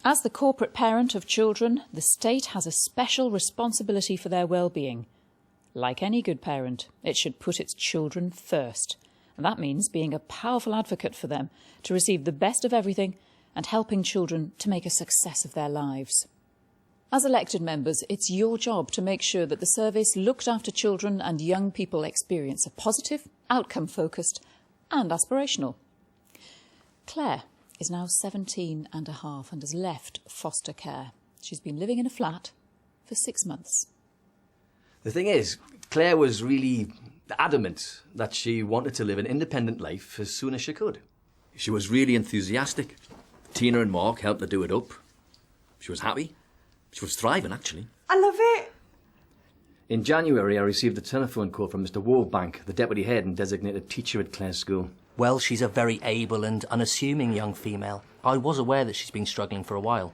As the corporate parent of children, the state has a special responsibility for their well-being. Like any good parent, it should put its children first. And that means being a powerful advocate for them to receive the best of everything and helping children to make a success of their lives. As elected members, it's your job to make sure that the service looked after children and young people experience a positive, outcome-focused and aspirational. Claire is now 17 and a half and has left foster care. She's been living in a flat for 6 months. The thing is, Claire was really adamant that she wanted to live an independent life as soon as she could. She was really enthusiastic. Tina and Mark helped her do it up. She was happy. She was thriving, actually. I love it. In January, I received a telephone call from Mr. Wallbank, the deputy head and designated teacher at Clare's school. Well, she's a very able and unassuming young female. I was aware that she's been struggling for a while.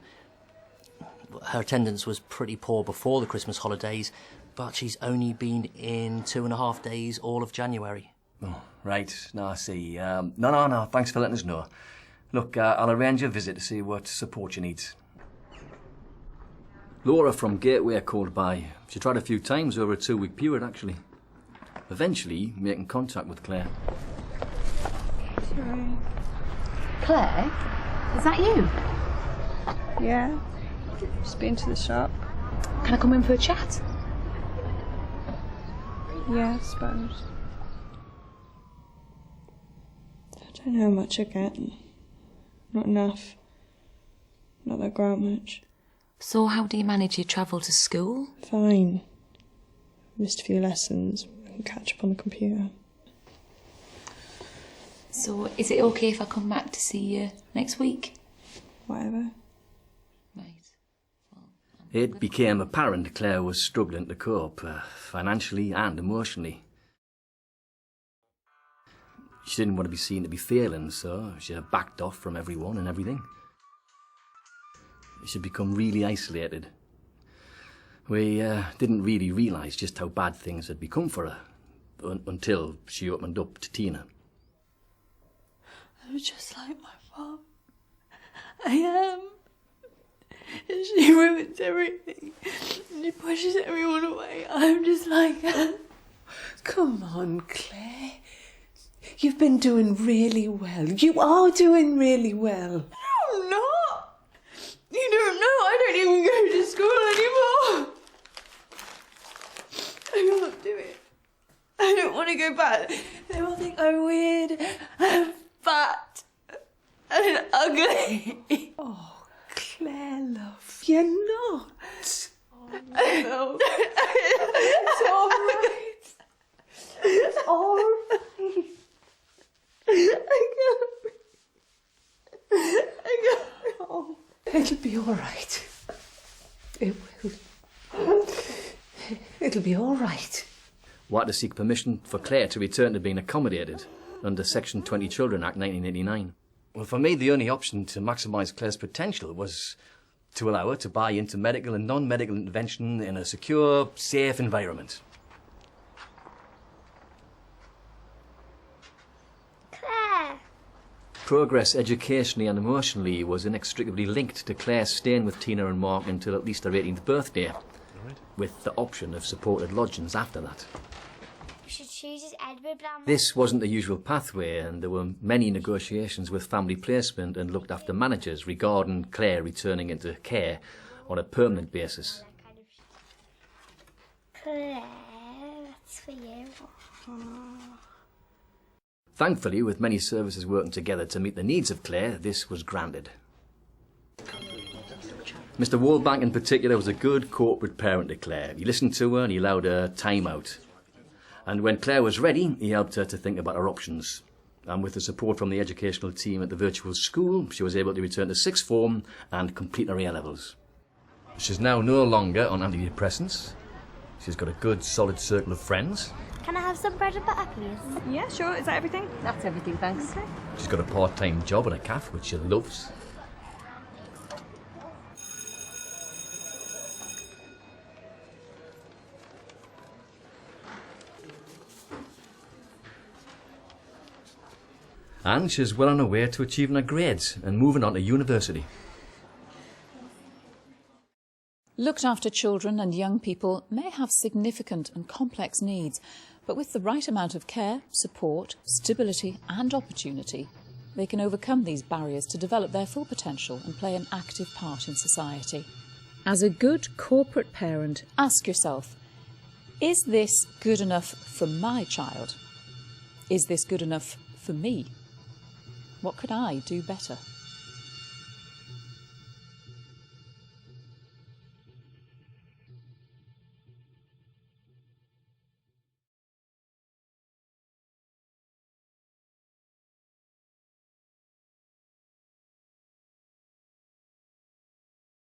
Her attendance was pretty poor before the Christmas holidays, but she's only been in 2.5 days all of January. Oh, right. No, I see. No. Thanks for letting us know. Look, I'll arrange a visit to see what support you need. Laura from Gateway called by. She tried a few times over a 2-week period, actually. Eventually, making contact with Claire. Sorry. Claire, is that you? Yeah. Just been to the shop. Can I come in for a chat? Yeah, I suppose. I don't know how much I get. Not enough. Not that great much. So how do you manage your travel to school? Fine. Missed a few lessons. I can catch up on the computer. So is it okay if I come back to see you next week? Whatever. Right. It became apparent Claire was struggling to cope, financially and emotionally. She didn't want to be seen to be failing, so she backed off from everyone and everything. She'd become really isolated. We didn't really realise just how bad things had become for her until she opened up to Tina. I'm just like my mum. I am. And she ruins everything. She pushes everyone away. I'm just like her. Come on, Claire. You've been doing really well. You are doing really well. No, I'm not. You don't know. I don't even go to school anymore. I can't do it. I don't want to go back. They will think I'm weird, I'm fat, and ugly. Oh, Claire, love, you're not. Oh, no. It's all right. It's all right. I can't. Oh, it'll be all right. It will. It'll be all right. We had to seek permission for Claire to return to being accommodated under Section 20 Children Act 1989. Well, for me, the only option to maximise Claire's potential was to allow her to buy into medical and non-medical intervention in a secure, safe environment. Claire! Progress educationally and emotionally was inextricably linked to Claire staying with Tina and Mark until at least her 18th birthday, with the option of supported lodgings after that. You should choose his Edward Bland. This wasn't the usual pathway, and there were many negotiations with family placement and looked after managers regarding Claire returning into care on a permanent basis. Claire, that's for you. Thankfully, with many services working together to meet the needs of Claire, this was granted. Mr. Wallbank in particular was a good corporate parent to Claire. He listened to her and he allowed her time out. And when Claire was ready, he helped her to think about her options. And with the support from the educational team at the virtual school, she was able to return to sixth form and complete her A-levels. She's now no longer on antidepressants. She's got a good, solid circle of friends. Can I have some bread and butter, please? Yeah, sure. Is that everything? That's everything, thanks. Okay. She's got a part-time job at a cafe, which she loves. And she's well on her way to achieving her grades and moving on to university. Looked after children and young people may have significant and complex needs, but with the right amount of care, support, stability and opportunity, they can overcome these barriers to develop their full potential and play an active part in society. As a good corporate parent, ask yourself, is this good enough for my child? Is this good enough for me? What could I do better?